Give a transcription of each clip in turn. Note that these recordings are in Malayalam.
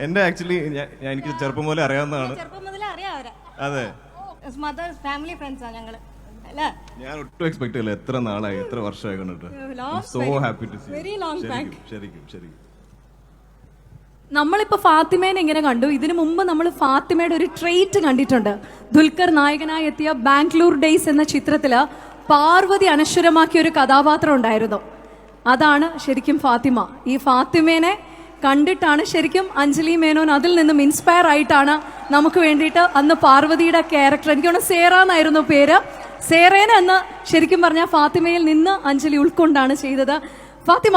എന്റെ ആക്ച്വലി എനിക്ക് ചെറുപ്പം മുതലേ അറിയാവുന്നതാണ്. അതെ, ഫാമിലി ഫ്രണ്ട്സാ ഞങ്ങള്. ഞാൻ ഒട്ടും എക്സ്പെക്ട് ചെയ്യില്ല. എത്ര നാളായി, എത്ര വർഷമായി കണ്ടിട്ട്. So happy to see. ശരിക്കും നമ്മളിപ്പോ ഫാത്തിമേനെ ഇങ്ങനെ കണ്ടു. ഇതിനു മുമ്പ് നമ്മൾ ഫാത്തിമയുടെ ഒരു ട്രെയിറ്റ് കണ്ടിട്ടുണ്ട്. ദുൽഖർ നായകനായി എത്തിയ ബാംഗ്ലൂർ ഡേയ്സ് എന്ന ചിത്രത്തില് പാർവതി അനശ്വരമാക്കിയ ഒരു കഥാപാത്രം ഉണ്ടായിരുന്നു. അതാണ് ശരിക്കും ഫാത്തിമ. ഈ ഫാത്തിമേനെ കണ്ടിട്ടാണ് ശരിക്കും അഞ്ജലി മേനോൻ അതിൽ നിന്നും ഇൻസ്പയർ ആയിട്ടാണ് നമുക്ക് വേണ്ടിയിട്ട് അന്ന് പാർവതിയുടെ ക്യാരക്ടർ, എനിക്ക് തോന്നുന്നു സേറ എന്നായിരുന്നു പേര്, സേറേനെ എന്ന് ശരിക്കും പറഞ്ഞാൽ ഫാത്തിമയിൽ നിന്ന് അഞ്ജലി ഉൾക്കൊണ്ടാണ് ചെയ്തത്. ഫാത്തിമ,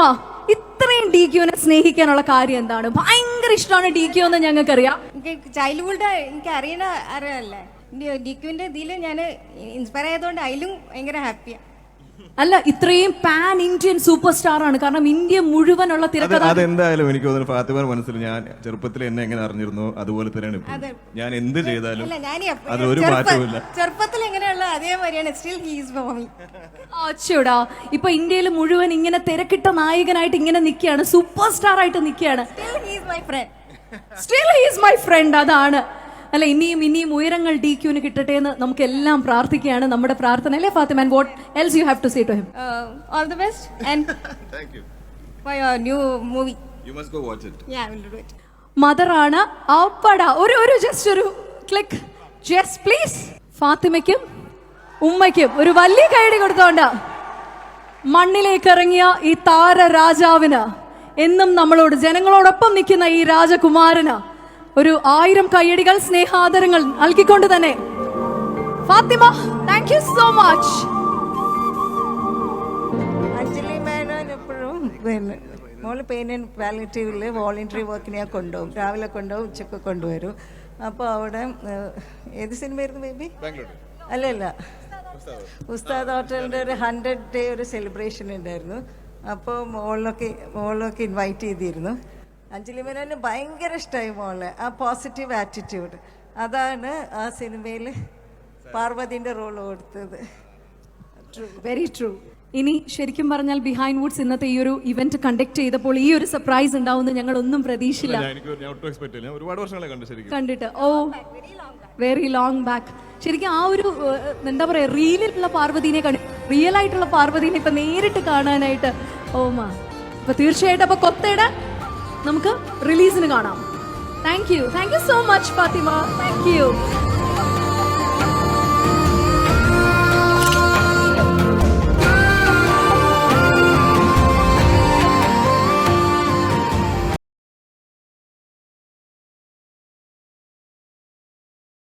ഇത്രയും DQനെ സ്നേഹിക്കാനുള്ള കാര്യം എന്താണ്? ഭയങ്കര ഇഷ്ടമാണ് DQ എന്ന് ഞങ്ങൾക്കറിയാം. എനിക്ക് ചൈൽഡ്ഹുഡ് എനിക്ക് അറിയല്ലേ. DQന്റെ ഇതിൽ ഞാൻ ഇൻസ്പയർ ആയതുകൊണ്ട് അതിലും ഭയങ്കര ഹാപ്പിയാണ്. അല്ല, ഇത്രയും പാൻ ഇന്ത്യൻ സൂപ്പർ സ്റ്റാർ ആണ്. കാരണം ഇന്ത്യ മുഴുവനുള്ള തിരക്കഥ. അതെന്തായാലും എനിക്ക് തോന്നുന്നു ഫാത്തിമയുടെ മനസ്സിൽ ഞാൻ ചെറുപ്പത്തിൽ എന്നെ എങ്ങനെ അറിഞ്ഞിരുന്നു അതുപോലെ തന്നെയാണ് ഞാൻ എന്ത് ചെയ്താലും അതൊരു മാറ്റമില്ല. ചെറുപ്പത്തിൽ എങ്ങനെയുള്ള അതേമാതിരിയാണ് still he is for me. അച്ചോടാ, ഇപ്പൊ ഇന്ത്യയിൽ മുഴുവൻ ഇങ്ങനെ തിരക്കിട്ട നായകനായിട്ട് ഇങ്ങനെ നിൽക്കുകയാണ്, സൂപ്പർ സ്റ്റാർ ആയിട്ട് നിൽക്കുകയാണ്. Still he is my friend. അതാണ് അല്ല, ഇനിയും ഉയരങ്ങൾ DQന് കിട്ടട്ടെ എന്ന് നമുക്ക് എല്ലാം പ്രാർത്ഥിക്കുകയാണ്. നമ്മുടെ പ്രാർത്ഥന അല്ലേ Fatima? And what else you have to say to him? All the best and thank you for your new movie. You must go watch it. Yeah, I will do it. മദറാണ് അപ്പട. ഒരു ജസ്റ്റ് ഒരു ക്ലിക്ക് ജസ്റ്റ് പ്ലീസ്. ഫാത്തിമയ്ക്കും ഉമ്മയ്ക്കും ഒരു വലിയ കൈയടി കൊടുത്തോണ്ട് മണ്ണിലേക്ക് ഇറങ്ങിയ ഈ താര രാജാവിന്, എന്നും നമ്മളോട് ജനങ്ങളോടൊപ്പം നിൽക്കുന്ന ഈ രാജകുമാരന് ഒരു 1000 കയ്യടികൾ, സ്നേഹാദരങ്ങൾ നൽകിക്കൊണ്ട് തന്നെ Fatima, thank you so much. Anjali Menon എപ്പോഴും മോള് പെയിൻ ആൻഡ് പാലിയേറ്റീവിൽ വോളണ്ടറി വർക്കിനെ കൊണ്ടുപോകും. രാവിലെ കൊണ്ടുപോകും, ഉച്ചക്ക് കൊണ്ടുവരും. അപ്പോൾ അവിടെ ഏത് സിനിമയായിരുന്നു ബേബി? അല്ലല്ല, ഉസ്താദ് ഹോട്ടലിൻ്റെ ഒരു 100 ഡേ ഒരു സെലിബ്രേഷൻ ഉണ്ടായിരുന്നു. അപ്പോൾ മോളിലൊക്കെ ഇൻവൈറ്റ് ചെയ്തിരുന്നു. അഞ്ജലി മേനോന് ഭയങ്കര ഇഷ്ടമായി മോളെ ആ പോസിറ്റീവ് ആറ്റിറ്റ്യൂഡ്. അതാണ് ആ സിനിമയിൽ പാർവതിൻ്റെ റോൾ കൊടുത്തത്. Very true. ഇനി ശരിക്കും പറഞ്ഞാൽ ബിഹൈൻഡ് വുഡ്സ് ഇന്നത്തെ ഈ ഒരു ഇവന്റ് കണ്ടക്ട് ചെയ്തപ്പോൾ ഈ ഒരു സർപ്രൈസ് ഉണ്ടാവുമെന്ന് ഞങ്ങൾ ഒന്നും പ്രതീക്ഷിച്ചില്ല. കണ്ടിട്ട് വെരി ലോങ് ബാക്ക് ശരിക്കും ആ ഒരു എന്താ പറയാ, റീലിലുള്ള പാർവതിനെ റിയൽ ആയിട്ടുള്ള പാർവതിനെ ഇപ്പൊ നേരിട്ട് കാണാനായിട്ട് അപ്പൊ തീർച്ചയായിട്ടും അപ്പൊ കൊത്തയുടെ നമുക്ക് റിലീസിന് കാണാം. Thank you so much Fatima. Thank U.